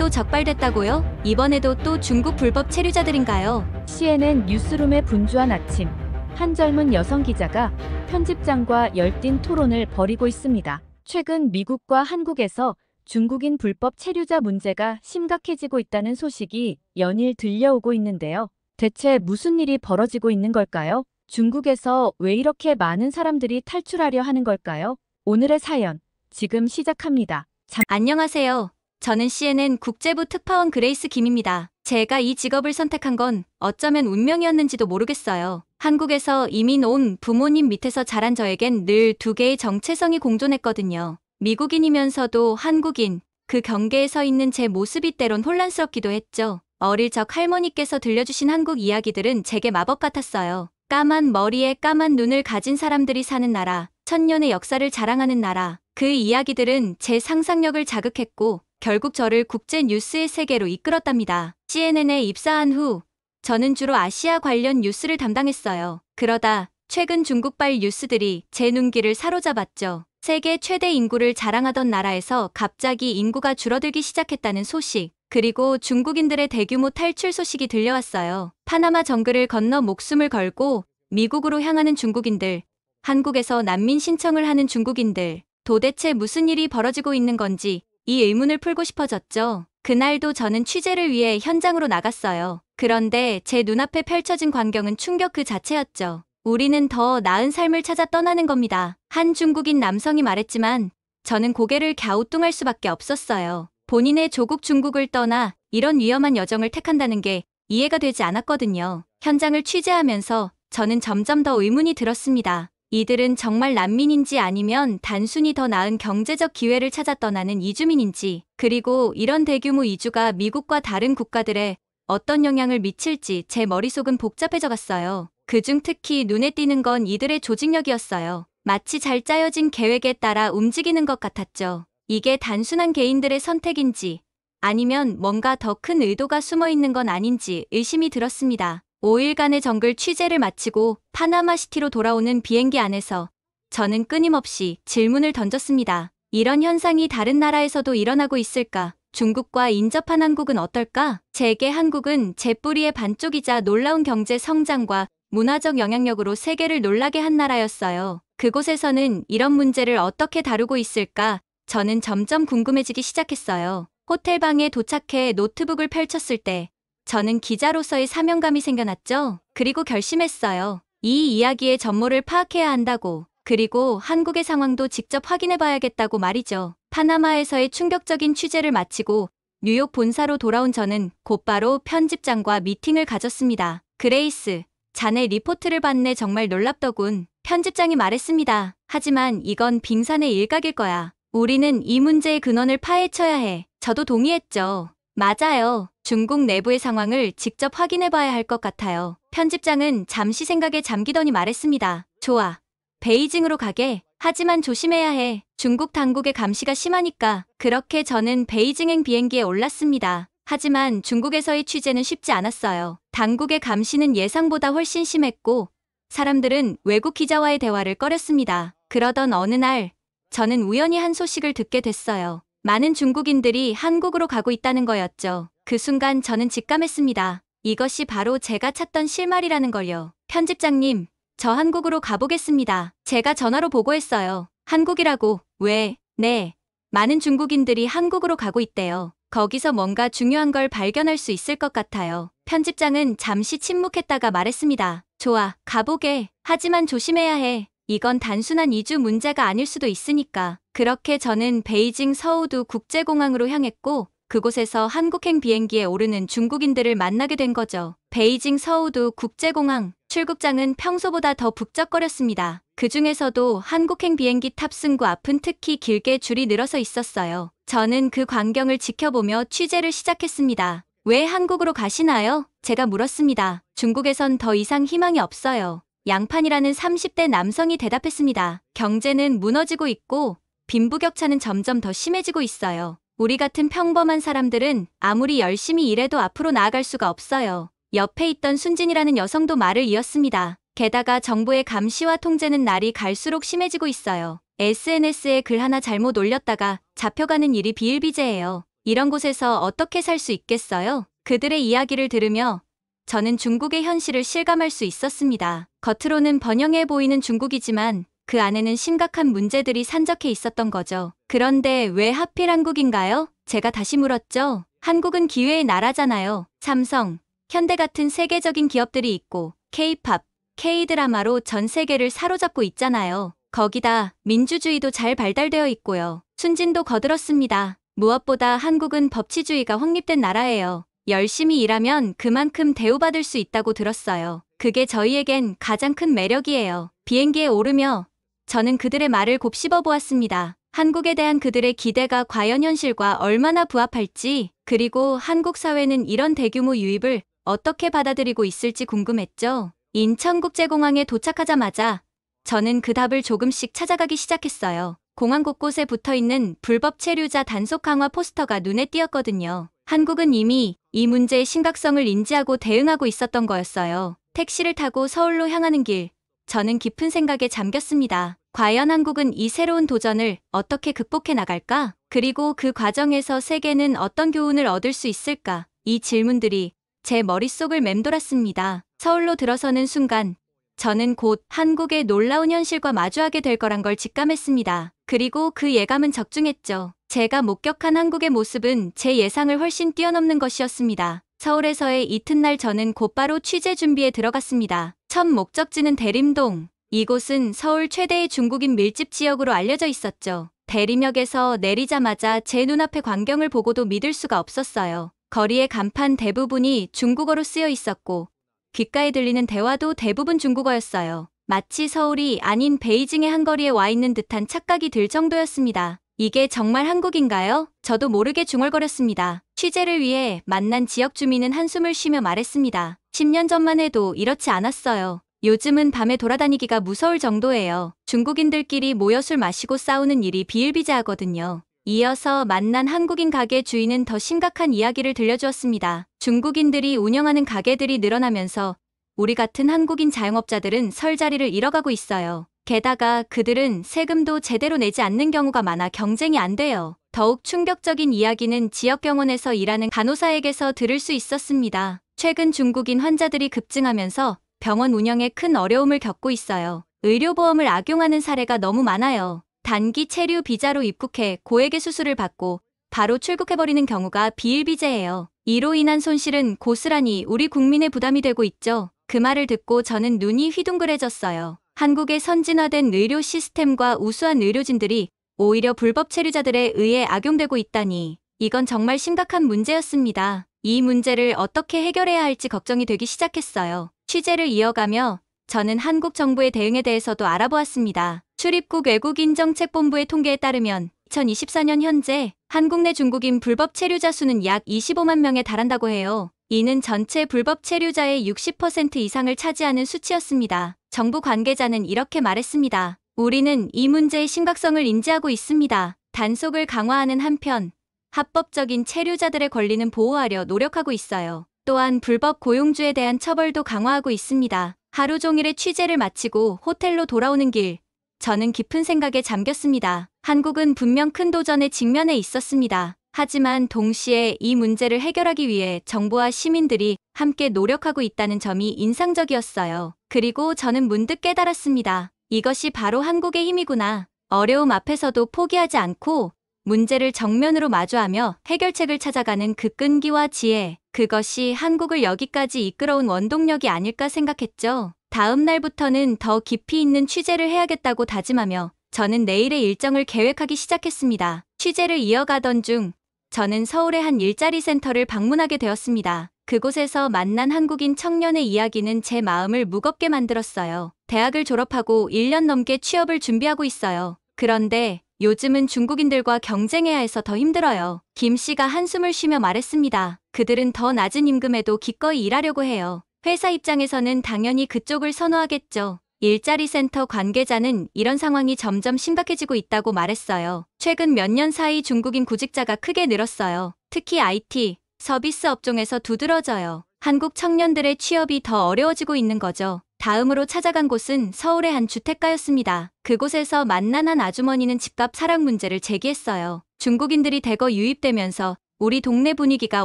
또 적발됐다고요? 이번에도 또 중국 불법 체류자들인가요? CNN 뉴스룸의 분주한 아침. 한 젊은 여성 기자가 편집장과 열띤 토론을 벌이고 있습니다. 최근 미국과 한국에서 중국인 불법 체류자 문제가 심각해지고 있다는 소식이 연일 들려오고 있는데요. 대체 무슨 일이 벌어지고 있는 걸까요? 중국에서 왜 이렇게 많은 사람들이 탈출하려 하는 걸까요? 오늘의 사연, 지금 시작합니다. 안녕하세요. 저는 CNN 국제부 특파원 그레이스 김입니다. 제가 이 직업을 선택한 건 어쩌면 운명이었는지도 모르겠어요. 한국에서 이민 온 부모님 밑에서 자란 저에겐 늘 두 개의 정체성이 공존했거든요. 미국인이면서도 한국인, 그 경계에 서 있는 제 모습이 때론 혼란스럽기도 했죠. 어릴 적 할머니께서 들려주신 한국 이야기들은 제게 마법 같았어요. 까만 머리에 까만 눈을 가진 사람들이 사는 나라, 천년의 역사를 자랑하는 나라. 그 이야기들은 제 상상력을 자극했고 결국 저를 국제 뉴스의 세계로 이끌었답니다. CNN에 입사한 후 저는 주로 아시아 관련 뉴스를 담당했어요. 그러다 최근 중국발 뉴스들이 제 눈길을 사로잡았죠. 세계 최대 인구를 자랑하던 나라에서 갑자기 인구가 줄어들기 시작했다는 소식, 그리고 중국인들의 대규모 탈출 소식이 들려왔어요. 파나마 정글을 건너 목숨을 걸고 미국으로 향하는 중국인들, 한국에서 난민 신청을 하는 중국인들, 도대체 무슨 일이 벌어지고 있는 건지 이 의문을 풀고 싶어졌죠. 그날도 저는 취재를 위해 현장으로 나갔어요. 그런데 제 눈앞에 펼쳐진 광경은 충격 그 자체였죠. 우리는 더 나은 삶을 찾아 떠나는 겁니다. 한 중국인 남성이 말했지만 저는 고개를 갸우뚱할 수밖에 없었어요. 본인의 조국 중국을 떠나 이런 위험한 여정을 택한다는 게 이해가 되지 않았거든요. 현장을 취재하면서 저는 점점 더 의문이 들었습니다. 이들은 정말 난민인지 아니면 단순히 더 나은 경제적 기회를 찾아 떠나는 이주민인지, 그리고 이런 대규모 이주가 미국과 다른 국가들에 어떤 영향을 미칠지 제 머릿속은 복잡해져 갔어요. 그중 특히 눈에 띄는 건 이들의 조직력이었어요. 마치 잘 짜여진 계획에 따라 움직이는 것 같았죠. 이게 단순한 개인들의 선택인지 아니면 뭔가 더 큰 의도가 숨어 있는 건 아닌지 의심이 들었습니다. 5일간의 정글 취재를 마치고 파나마시티로 돌아오는 비행기 안에서 저는 끊임없이 질문을 던졌습니다. 이런 현상이 다른 나라에서도 일어나고 있을까? 중국과 인접한 한국은 어떨까? 제게 한국은 제 뿌리의 반쪽이자 놀라운 경제 성장과 문화적 영향력으로 세계를 놀라게 한 나라였어요. 그곳에서는 이런 문제를 어떻게 다루고 있을까? 저는 점점 궁금해지기 시작했어요. 호텔 방에 도착해 노트북을 펼쳤을 때 저는 기자로서의 사명감이 생겨났죠. 그리고 결심했어요. 이 이야기의 전모를 파악해야 한다고. 그리고 한국의 상황도 직접 확인해봐야겠다고 말이죠. 파나마에서의 충격적인 취재를 마치고 뉴욕 본사로 돌아온 저는 곧바로 편집장과 미팅을 가졌습니다. 그레이스, 자네 리포트를 봤네. 정말 놀랍더군. 편집장이 말했습니다. 하지만 이건 빙산의 일각일 거야. 우리는 이 문제의 근원을 파헤쳐야 해. 저도 동의했죠. 맞아요. 중국 내부의 상황을 직접 확인해봐야 할 것 같아요. 편집장은 잠시 생각에 잠기더니 말했습니다. 좋아. 베이징으로 가게. 하지만 조심해야 해. 중국 당국의 감시가 심하니까. 그렇게 저는 베이징행 비행기에 올랐습니다. 하지만 중국에서의 취재는 쉽지 않았어요. 당국의 감시는 예상보다 훨씬 심했고 사람들은 외국 기자와의 대화를 꺼렸습니다. 그러던 어느 날 저는 우연히 한 소식을 듣게 됐어요. 많은 중국인들이 한국으로 가고 있다는 거였죠. 그 순간 저는 직감했습니다. 이것이 바로 제가 찾던 실마리라는 걸요. 편집장님, 저 한국으로 가보겠습니다. 제가 전화로 보고했어요. 한국이라고? 왜? 네. 많은 중국인들이 한국으로 가고 있대요. 거기서 뭔가 중요한 걸 발견할 수 있을 것 같아요. 편집장은 잠시 침묵했다가 말했습니다. 좋아, 가보게. 하지만 조심해야 해. 이건 단순한 이주 문제가 아닐 수도 있으니까. 그렇게 저는 베이징 서우두 국제공항으로 향했고 그곳에서 한국행 비행기에 오르는 중국인들을 만나게 된 거죠. 베이징 서우두 국제공항 출국장은 평소보다 더 북적거렸습니다. 그 중에서도 한국행 비행기 탑승구 앞은 특히 길게 줄이 늘어서 있었어요. 저는 그 광경을 지켜보며 취재를 시작했습니다. 왜 한국으로 가시나요? 제가 물었습니다. 중국에선 더 이상 희망이 없어요. 양판이라는 30대 남성이 대답했습니다. 경제는 무너지고 있고 빈부격차는 점점 더 심해지고 있어요. 우리 같은 평범한 사람들은 아무리 열심히 일해도 앞으로 나아갈 수가 없어요. 옆에 있던 순진이라는 여성도 말을 이었습니다. 게다가 정부의 감시와 통제는 날이 갈수록 심해지고 있어요. SNS에 글 하나 잘못 올렸다가 잡혀가는 일이 비일비재해요. 이런 곳에서 어떻게 살 수 있겠어요? 그들의 이야기를 들으며 저는 중국의 현실을 실감할 수 있었습니다. 겉으로는 번영해 보이는 중국이지만 그 안에는 심각한 문제들이 산적해 있었던 거죠. 그런데 왜 하필 한국인가요? 제가 다시 물었죠. 한국은 기회의 나라잖아요. 삼성, 현대 같은 세계적인 기업들이 있고 K-팝, K-드라마로 전 세계를 사로잡고 있잖아요. 거기다 민주주의도 잘 발달되어 있고요. 순진도 거들었습니다. 무엇보다 한국은 법치주의가 확립된 나라예요. 열심히 일하면 그만큼 대우받을 수 있다고 들었어요. 그게 저희에겐 가장 큰 매력이에요. 비행기에 오르며 저는 그들의 말을 곱씹어 보았습니다. 한국에 대한 그들의 기대가 과연 현실과 얼마나 부합할지, 그리고 한국 사회는 이런 대규모 유입을 어떻게 받아들이고 있을지 궁금했죠. 인천국제공항에 도착하자마자 저는 그 답을 조금씩 찾아가기 시작했어요. 공항 곳곳에 붙어있는 불법 체류자 단속 강화 포스터가 눈에 띄었거든요. 한국은 이미 이 문제의 심각성을 인지하고 대응하고 있었던 거였어요. 택시를 타고 서울로 향하는 길, 저는 깊은 생각에 잠겼습니다. 과연 한국은 이 새로운 도전을 어떻게 극복해 나갈까? 그리고 그 과정에서 세계는 어떤 교훈을 얻을 수 있을까? 이 질문들이 제 머릿속을 맴돌았습니다. 서울로 들어서는 순간 저는 곧 한국의 놀라운 현실과 마주하게 될 거란 걸 직감했습니다. 그리고 그 예감은 적중했죠. 제가 목격한 한국의 모습은 제 예상을 훨씬 뛰어넘는 것이었습니다. 서울에서의 이튿날 저는 곧바로 취재 준비에 들어갔습니다. 첫 목적지는 대림동. 이곳은 서울 최대의 중국인 밀집 지역으로 알려져 있었죠. 대림역에서 내리자마자 제 눈앞의 광경을 보고도 믿을 수가 없었어요. 거리의 간판 대부분이 중국어로 쓰여 있었고 귓가에 들리는 대화도 대부분 중국어였어요. 마치 서울이 아닌 베이징의 한 거리에 와 있는 듯한 착각이 들 정도였습니다. 이게 정말 한국인가요? 저도 모르게 중얼거렸습니다. 취재를 위해 만난 지역 주민은 한숨을 쉬며 말했습니다. 10년 전만 해도 이렇지 않았어요. 요즘은 밤에 돌아다니기가 무서울 정도예요. 중국인들끼리 모여 술 마시고 싸우는 일이 비일비재하거든요. 이어서 만난 한국인 가게 주인은 더 심각한 이야기를 들려주었습니다. 중국인들이 운영하는 가게들이 늘어나면서 우리 같은 한국인 자영업자들은 설 자리를 잃어가고 있어요. 게다가 그들은 세금도 제대로 내지 않는 경우가 많아 경쟁이 안 돼요. 더욱 충격적인 이야기는 지역 병원에서 일하는 간호사에게서 들을 수 있었습니다. 최근 중국인 환자들이 급증하면서 병원 운영에 큰 어려움을 겪고 있어요. 의료보험을 악용하는 사례가 너무 많아요. 단기 체류 비자로 입국해 고액의 수술을 받고 바로 출국해버리는 경우가 비일비재해요. 이로 인한 손실은 고스란히 우리 국민의 부담이 되고 있죠. 그 말을 듣고 저는 눈이 휘둥그레졌어요. 한국의 선진화된 의료 시스템과 우수한 의료진들이 오히려 불법 체류자들에 의해 악용되고 있다니, 이건 정말 심각한 문제였습니다. 이 문제를 어떻게 해결해야 할지 걱정이 되기 시작했어요. 취재를 이어가며 저는 한국 정부의 대응에 대해서도 알아보았습니다. 출입국 외국인정책본부의 통계에 따르면 2024년 현재 한국 내 중국인 불법 체류자 수는 약 25만 명에 달한다고 해요. 이는 전체 불법 체류자의 60% 이상을 차지하는 수치였습니다. 정부 관계자는 이렇게 말했습니다. 우리는 이 문제의 심각성을 인지하고 있습니다. 단속을 강화하는 한편 합법적인 체류자들의 권리는 보호하려 노력하고 있어요. 또한 불법 고용주에 대한 처벌도 강화하고 있습니다. 하루 종일의 취재를 마치고 호텔로 돌아오는 길, 저는 깊은 생각에 잠겼습니다. 한국은 분명 큰 도전에 직면해 있었습니다. 하지만 동시에 이 문제를 해결하기 위해 정부와 시민들이 함께 노력하고 있다는 점이 인상적이었어요. 그리고 저는 문득 깨달았습니다. 이것이 바로 한국의 힘이구나. 어려움 앞에서도 포기하지 않고 문제를 정면으로 마주하며 해결책을 찾아가는 그 끈기와 지혜, 그것이 한국을 여기까지 이끌어온 원동력이 아닐까 생각했죠. 다음 날부터는 더 깊이 있는 취재를 해야겠다고 다짐하며 저는 내일의 일정을 계획하기 시작했습니다. 취재를 이어가던 중 저는 서울의 한 일자리 센터를 방문하게 되었습니다. 그곳에서 만난 한국인 청년의 이야기는 제 마음을 무겁게 만들었어요. 대학을 졸업하고 1년 넘게 취업을 준비하고 있어요. 그런데 요즘은 중국인들과 경쟁해야 해서 더 힘들어요. 김 씨가 한숨을 쉬며 말했습니다. 그들은 더 낮은 임금에도 기꺼이 일하려고 해요. 회사 입장에서는 당연히 그쪽을 선호하겠죠. 일자리 센터 관계자는 이런 상황이 점점 심각해지고 있다고 말했어요. 최근 몇 년 사이 중국인 구직자가 크게 늘었어요. 특히 IT, 서비스 업종에서 두드러져요. 한국 청년들의 취업이 더 어려워지고 있는 거죠. 다음으로 찾아간 곳은 서울의 한 주택가였습니다. 그곳에서 만난 한 아주머니는 집값 하락 문제를 제기했어요. 중국인들이 대거 유입되면서 우리 동네 분위기가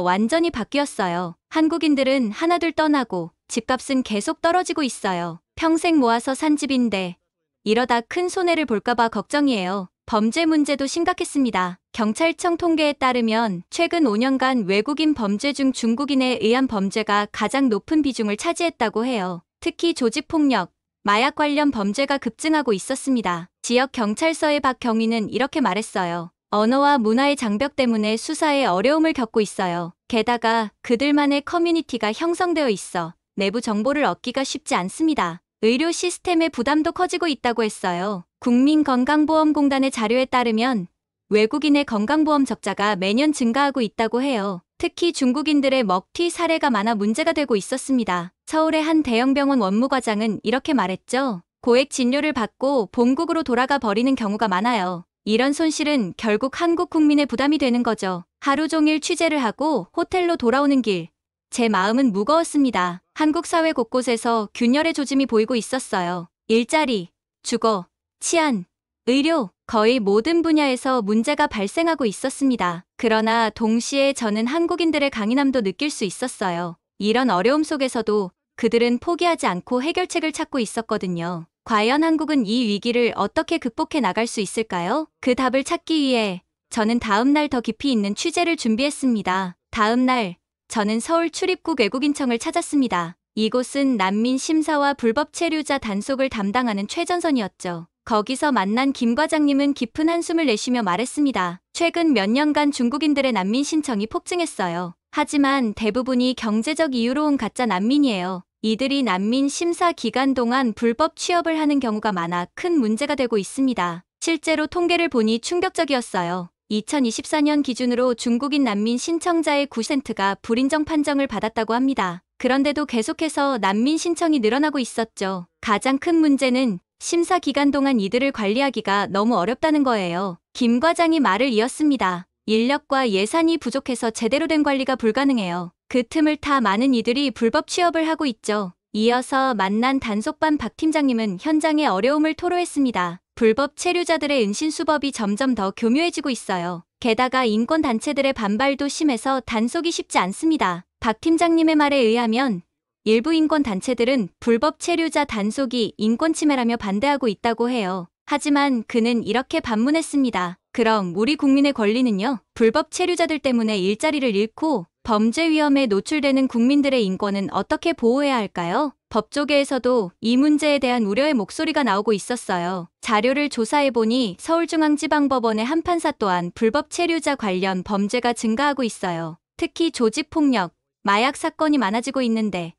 완전히 바뀌었어요. 한국인들은 하나둘 떠나고 집값은 계속 떨어지고 있어요. 평생 모아서 산 집인데 이러다 큰 손해를 볼까봐 걱정이에요. 범죄 문제도 심각했습니다. 경찰청 통계에 따르면 최근 5년간 외국인 범죄 중 중국인에 의한 범죄가 가장 높은 비중을 차지했다고 해요. 특히 조직폭력, 마약 관련 범죄가 급증하고 있었습니다. 지역 경찰서의 박경위는 이렇게 말했어요. 언어와 문화의 장벽 때문에 수사에 어려움을 겪고 있어요. 게다가 그들만의 커뮤니티가 형성되어 있어 내부 정보를 얻기가 쉽지 않습니다. 의료 시스템의 부담도 커지고 있다고 했어요. 국민건강보험공단의 자료에 따르면 외국인의 건강보험 적자가 매년 증가하고 있다고 해요. 특히 중국인들의 먹튀 사례가 많아 문제가 되고 있었습니다. 서울의 한 대형병원 원무과장은 이렇게 말했죠. 고액 진료를 받고 본국으로 돌아가 버리는 경우가 많아요. 이런 손실은 결국 한국 국민의 부담이 되는 거죠. 하루 종일 취재를 하고 호텔로 돌아오는 길, 제 마음은 무거웠습니다. 한국 사회 곳곳에서 균열의 조짐이 보이고 있었어요. 일자리, 주거, 치안, 의료, 거의 모든 분야에서 문제가 발생하고 있었습니다. 그러나 동시에 저는 한국인들의 강인함도 느낄 수 있었어요. 이런 어려움 속에서도 그들은 포기하지 않고 해결책을 찾고 있었거든요. 과연 한국은 이 위기를 어떻게 극복해 나갈 수 있을까요? 그 답을 찾기 위해 저는 다음 날 더 깊이 있는 취재를 준비했습니다. 다음 날, 저는 서울 출입국 외국인청을 찾았습니다. 이곳은 난민 심사와 불법 체류자 단속을 담당하는 최전선이었죠. 거기서 만난 김 과장님은 깊은 한숨을 내쉬며 말했습니다. 최근 몇 년간 중국인들의 난민 신청이 폭증했어요. 하지만 대부분이 경제적 이유로 온 가짜 난민이에요. 이들이 난민 심사 기간 동안 불법 취업을 하는 경우가 많아 큰 문제가 되고 있습니다. 실제로 통계를 보니 충격적이었어요. 2024년 기준으로 중국인 난민 신청자의 9%가 불인정 판정을 받았다고 합니다. 그런데도 계속해서 난민 신청이 늘어나고 있었죠. 가장 큰 문제는 심사 기간 동안 이들을 관리하기가 너무 어렵다는 거예요. 김 과장이 말을 이었습니다. 인력과 예산이 부족해서 제대로 된 관리가 불가능해요. 그 틈을 타 많은 이들이 불법 취업을 하고 있죠. 이어서 만난 단속반 박 팀장님은 현장의 어려움을 토로했습니다. 불법 체류자들의 은신수법이 점점 더 교묘해지고 있어요. 게다가 인권단체들의 반발도 심해서 단속이 쉽지 않습니다. 박 팀장님의 말에 의하면 일부 인권단체들은 불법 체류자 단속이 인권침해라며 반대하고 있다고 해요. 하지만 그는 이렇게 반문했습니다. 그럼 우리 국민의 권리는요? 불법 체류자들 때문에 일자리를 잃고 범죄 위험에 노출되는 국민들의 인권은 어떻게 보호해야 할까요? 법조계에서도 이 문제에 대한 우려의 목소리가 나오고 있었어요. 자료를 조사해보니 서울중앙지방법원의 한 판사 또한 불법 체류자 관련 범죄가 증가하고 있어요. 특히 조직폭력, 마약 사건이 많아지고 있는데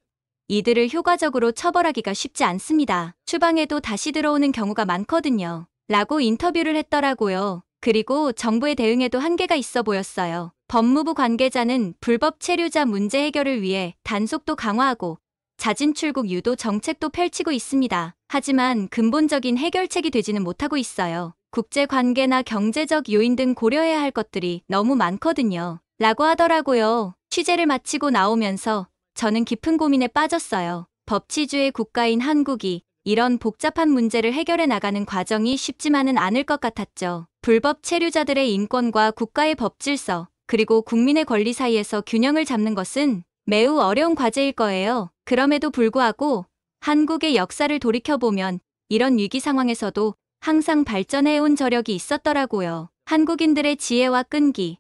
이들을 효과적으로 처벌하기가 쉽지 않습니다. 추방에도 다시 들어오는 경우가 많거든요. 라고 인터뷰를 했더라고요. 그리고 정부의 대응에도 한계가 있어 보였어요. 법무부 관계자는 불법 체류자 문제 해결을 위해 단속도 강화하고 자진 출국 유도 정책도 펼치고 있습니다. 하지만 근본적인 해결책이 되지는 못하고 있어요. 국제 관계나 경제적 요인 등 고려해야 할 것들이 너무 많거든요. 라고 하더라고요. 취재를 마치고 나오면서 저는 깊은 고민에 빠졌어요. 법치주의 국가인 한국이 이런 복잡한 문제를 해결해 나가는 과정이 쉽지만은 않을 것 같았죠. 불법 체류자들의 인권과 국가의 법질서, 그리고 국민의 권리 사이에서 균형을 잡는 것은 매우 어려운 과제일 거예요. 그럼에도 불구하고 한국의 역사를 돌이켜보면 이런 위기 상황에서도 항상 발전해온 저력이 있었더라고요. 한국인들의 지혜와 끈기,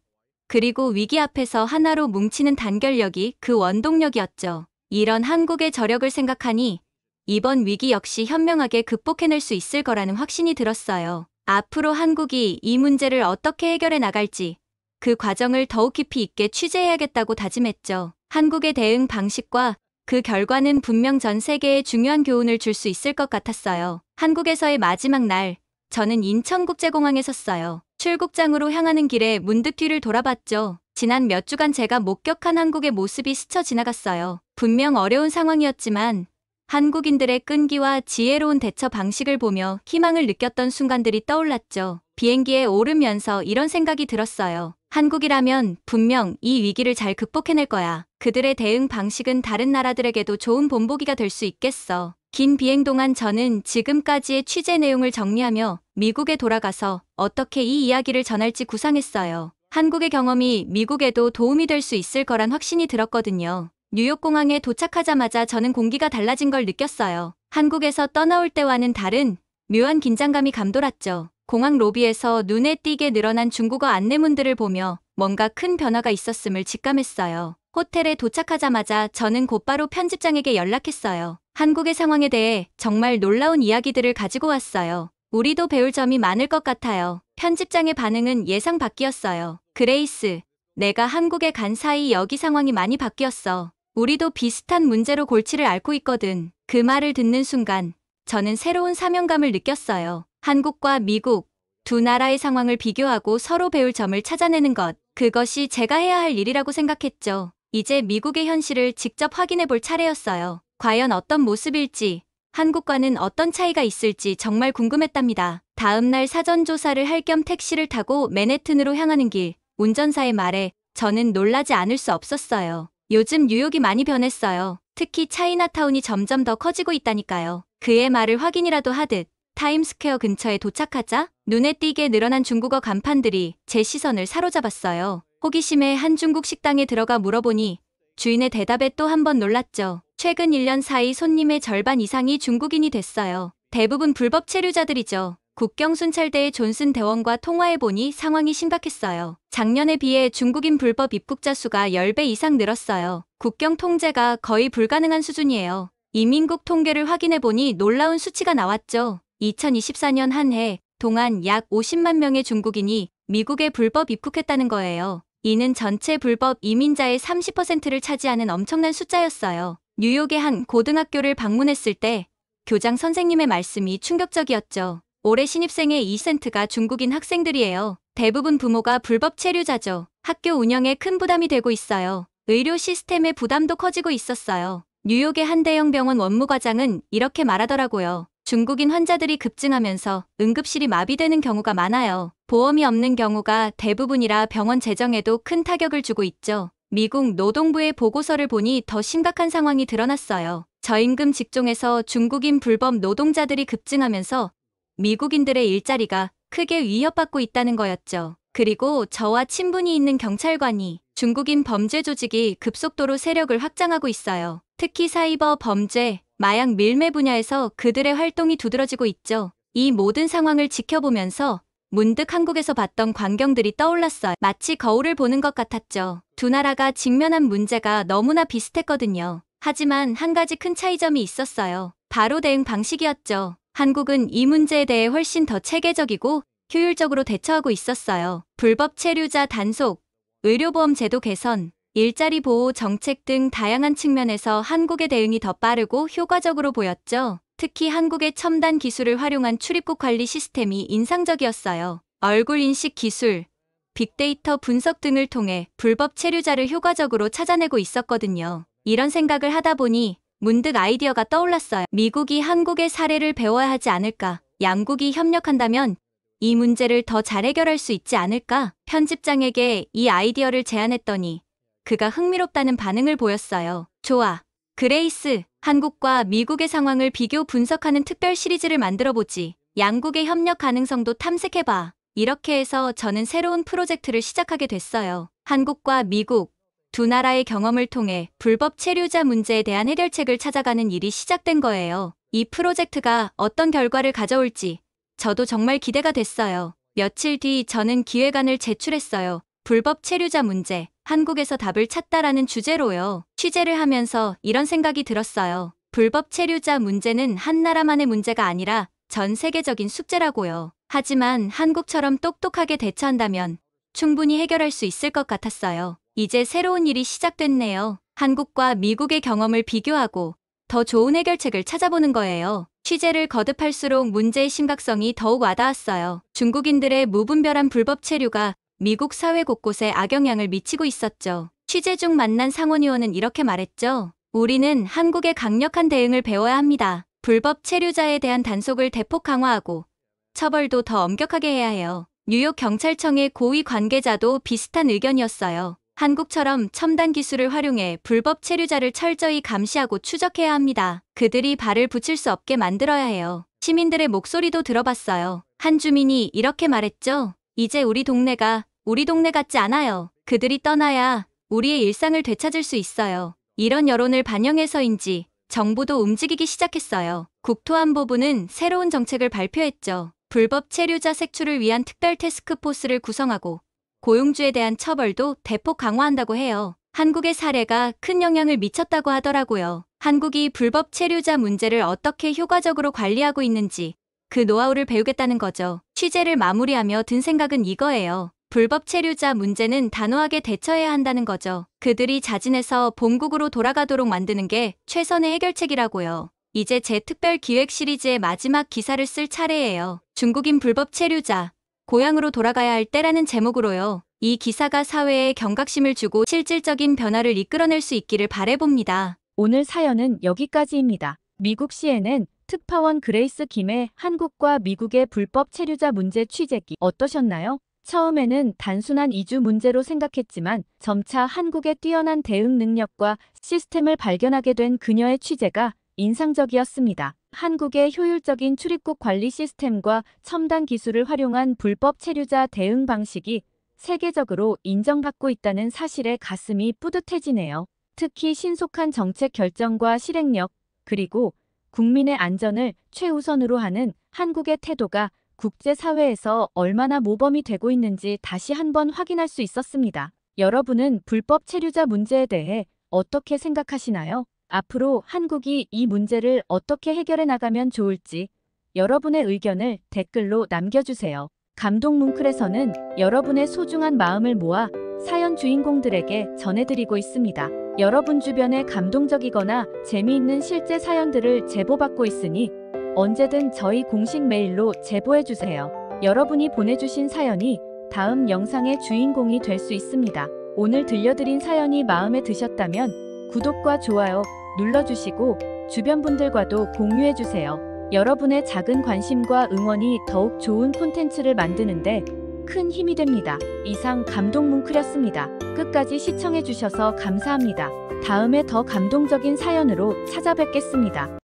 그리고 위기 앞에서 하나로 뭉치는 단결력이 그 원동력이었죠. 이런 한국의 저력을 생각하니 이번 위기 역시 현명하게 극복해낼 수 있을 거라는 확신이 들었어요. 앞으로 한국이 이 문제를 어떻게 해결해 나갈지 그 과정을 더욱 깊이 있게 취재해야겠다고 다짐했죠. 한국의 대응 방식과 그 결과는 분명 전 세계에 중요한 교훈을 줄 수 있을 것 같았어요. 한국에서의 마지막 날, 저는 인천국제공항에 섰어요. 출국장으로 향하는 길에 문득 뒤를 돌아봤죠. 지난 몇 주간 제가 목격한 한국의 모습이 스쳐 지나갔어요. 분명 어려운 상황이었지만 한국인들의 끈기와 지혜로운 대처 방식을 보며 희망을 느꼈던 순간들이 떠올랐죠. 비행기에 오르면서 이런 생각이 들었어요. 한국이라면 분명 이 위기를 잘 극복해낼 거야. 그들의 대응 방식은 다른 나라들에게도 좋은 본보기가 될 수 있겠어. 긴 비행 동안 저는 지금까지의 취재 내용을 정리하며 미국에 돌아가서 어떻게 이 이야기를 전할지 구상했어요. 한국의 경험이 미국에도 도움이 될 수 있을 거란 확신이 들었거든요. 뉴욕공항에 도착하자마자 저는 공기가 달라진 걸 느꼈어요. 한국에서 떠나올 때와는 다른 묘한 긴장감이 감돌았죠. 공항 로비에서 눈에 띄게 늘어난 중국어 안내문들을 보며 뭔가 큰 변화가 있었음을 직감했어요. 호텔에 도착하자마자 저는 곧바로 편집장에게 연락했어요. 한국의 상황에 대해 정말 놀라운 이야기들을 가지고 왔어요. 우리도 배울 점이 많을 것 같아요. 편집장의 반응은 예상 밖이었어요. 그레이스, 내가 한국에 간 사이 여기 상황이 많이 바뀌었어. 우리도 비슷한 문제로 골치를 앓고 있거든. 그 말을 듣는 순간 저는 새로운 사명감을 느꼈어요. 한국과 미국, 두 나라의 상황을 비교하고 서로 배울 점을 찾아내는 것. 그것이 제가 해야 할 일이라고 생각했죠. 이제 미국의 현실을 직접 확인해 볼 차례였어요. 과연 어떤 모습일지, 한국과는 어떤 차이가 있을지 정말 궁금했답니다. 다음날 사전 조사를 할 겸 택시를 타고 맨해튼으로 향하는 길, 운전사의 말에 저는 놀라지 않을 수 없었어요. 요즘 뉴욕이 많이 변했어요. 특히 차이나타운이 점점 더 커지고 있다니까요. 그의 말을 확인이라도 하듯 타임스퀘어 근처에 도착하자 눈에 띄게 늘어난 중국어 간판들이 제 시선을 사로잡았어요. 호기심에 한 중국 식당에 들어가 물어보니 주인의 대답에 또 한 번 놀랐죠. 최근 1년 사이 손님의 절반 이상이 중국인이 됐어요. 대부분 불법 체류자들이죠. 국경 순찰대의 존슨 대원과 통화해보니 상황이 심각했어요. 작년에 비해 중국인 불법 입국자 수가 10배 이상 늘었어요. 국경 통제가 거의 불가능한 수준이에요. 이민국 통계를 확인해보니 놀라운 수치가 나왔죠. 2024년 한 해 동안 약 50만 명의 중국인이 미국에 불법 입국했다는 거예요. 이는 전체 불법 이민자의 30%를 차지하는 엄청난 숫자였어요. 뉴욕의 한 고등학교를 방문했을 때 교장 선생님의 말씀이 충격적이었죠. 올해 신입생의 2%가 중국인 학생들이에요. 대부분 부모가 불법 체류자죠. 학교 운영에 큰 부담이 되고 있어요. 의료 시스템의 부담도 커지고 있었어요. 뉴욕의 한 대형 병원 원무과장은 이렇게 말하더라고요. 중국인 환자들이 급증하면서 응급실이 마비되는 경우가 많아요. 보험이 없는 경우가 대부분이라 병원 재정에도 큰 타격을 주고 있죠. 미국 노동부의 보고서를 보니 더 심각한 상황이 드러났어요. 저임금 직종에서 중국인 불법 노동자들이 급증하면서 미국인들의 일자리가 크게 위협받고 있다는 거였죠. 그리고 저와 친분이 있는 경찰관이 중국인 범죄 조직이 급속도로 세력을 확장하고 있어요. 특히 사이버 범죄, 마약 밀매 분야에서 그들의 활동이 두드러지고 있죠. 이 모든 상황을 지켜보면서 문득 한국에서 봤던 광경들이 떠올랐어요. 마치 거울을 보는 것 같았죠. 두 나라가 직면한 문제가 너무나 비슷했거든요. 하지만 한 가지 큰 차이점이 있었어요. 바로 대응 방식이었죠. 한국은 이 문제에 대해 훨씬 더 체계적이고 효율적으로 대처하고 있었어요. 불법 체류자 단속, 의료보험 제도 개선, 일자리 보호 정책 등 다양한 측면에서 한국의 대응이 더 빠르고 효과적으로 보였죠. 특히 한국의 첨단 기술을 활용한 출입국 관리 시스템이 인상적이었어요. 얼굴 인식 기술, 빅데이터 분석 등을 통해 불법 체류자를 효과적으로 찾아내고 있었거든요. 이런 생각을 하다 보니 문득 아이디어가 떠올랐어요. 미국이 한국의 사례를 배워야 하지 않을까? 양국이 협력한다면 이 문제를 더 잘 해결할 수 있지 않을까? 편집장에게 이 아이디어를 제안했더니 그가 흥미롭다는 반응을 보였어요. 좋아. 그레이스, 한국과 미국의 상황을 비교 분석하는 특별 시리즈를 만들어보지. 양국의 협력 가능성도 탐색해봐. 이렇게 해서 저는 새로운 프로젝트를 시작하게 됐어요. 한국과 미국, 두 나라의 경험을 통해 불법 체류자 문제에 대한 해결책을 찾아가는 일이 시작된 거예요. 이 프로젝트가 어떤 결과를 가져올지 저도 정말 기대가 됐어요. 며칠 뒤 저는 기획안을 제출했어요. 불법 체류자 문제, 한국에서 답을 찾다라는 주제로요. 취재를 하면서 이런 생각이 들었어요. 불법 체류자 문제는 한 나라만의 문제가 아니라 전 세계적인 숙제라고요. 하지만 한국처럼 똑똑하게 대처한다면 충분히 해결할 수 있을 것 같았어요. 이제 새로운 일이 시작됐네요. 한국과 미국의 경험을 비교하고 더 좋은 해결책을 찾아보는 거예요. 취재를 거듭할수록 문제의 심각성이 더욱 와닿았어요. 중국인들의 무분별한 불법 체류가 미국 사회 곳곳에 악영향을 미치고 있었죠. 취재 중 만난 상원의원은 이렇게 말했죠. 우리는 한국의 강력한 대응을 배워야 합니다. 불법 체류자에 대한 단속을 대폭 강화하고 처벌도 더 엄격하게 해야 해요. 뉴욕 경찰청의 고위 관계자도 비슷한 의견이었어요. 한국처럼 첨단 기술을 활용해 불법 체류자를 철저히 감시하고 추적해야 합니다. 그들이 발을 붙일 수 없게 만들어야 해요. 시민들의 목소리도 들어봤어요. 한 주민이 이렇게 말했죠. 이제 우리 동네가 우리 동네 같지 않아요. 그들이 떠나야 우리의 일상을 되찾을 수 있어요. 이런 여론을 반영해서인지 정부도 움직이기 시작했어요. 국토안보부는 새로운 정책을 발표했죠. 불법 체류자 색출을 위한 특별 태스크포스를 구성하고 고용주에 대한 처벌도 대폭 강화한다고 해요. 한국의 사례가 큰 영향을 미쳤다고 하더라고요. 한국이 불법 체류자 문제를 어떻게 효과적으로 관리하고 있는지 그 노하우를 배우겠다는 거죠. 취재를 마무리하며 든 생각은 이거예요. 불법 체류자 문제는 단호하게 대처해야 한다는 거죠. 그들이 자진해서 본국으로 돌아가도록 만드는 게 최선의 해결책이라고요. 이제 제 특별 기획 시리즈의 마지막 기사를 쓸 차례예요. 중국인 불법 체류자, 고향으로 돌아가야 할 때라는 제목으로요. 이 기사가 사회에 경각심을 주고 실질적인 변화를 이끌어낼 수 있기를 바라봅니다. 오늘 사연은 여기까지입니다. 미국 CNN 특파원 그레이스 김의 한국과 미국의 불법 체류자 문제 취재기 어떠셨나요? 처음에는 단순한 이주 문제로 생각했지만 점차 한국의 뛰어난 대응 능력과 시스템을 발견하게 된 그녀의 취재가 인상적이었습니다. 한국의 효율적인 출입국 관리 시스템과 첨단 기술을 활용한 불법 체류자 대응 방식이 세계적으로 인정받고 있다는 사실에 가슴이 뿌듯해지네요. 특히 신속한 정책 결정과 실행력, 그리고 국민의 안전을 최우선으로 하는 한국의 태도가 국제사회에서 얼마나 모범이 되고 있는지 다시 한번 확인할 수 있었습니다. 여러분은 불법 체류자 문제에 대해 어떻게 생각하시나요? 앞으로 한국이 이 문제를 어떻게 해결해 나가면 좋을지 여러분의 의견을 댓글로 남겨주세요. 감동 뭉클에서는 여러분의 소중한 마음을 모아 사연 주인공들에게 전해드리고 있습니다. 여러분 주변에 감동적이거나 재미있는 실제 사연들을 제보받고 있으니 언제든 저희 공식 메일로 제보해주세요. 여러분이 보내주신 사연이 다음 영상의 주인공이 될 수 있습니다. 오늘 들려드린 사연이 마음에 드셨다면 구독과 좋아요 눌러주시고 주변 분들과도 공유해주세요. 여러분의 작은 관심과 응원이 더욱 좋은 콘텐츠를 만드는데 큰 힘이 됩니다. 이상 감동 뭉클이었습니다. 끝까지 시청해주셔서 감사합니다. 다음에 더 감동적인 사연으로 찾아뵙겠습니다.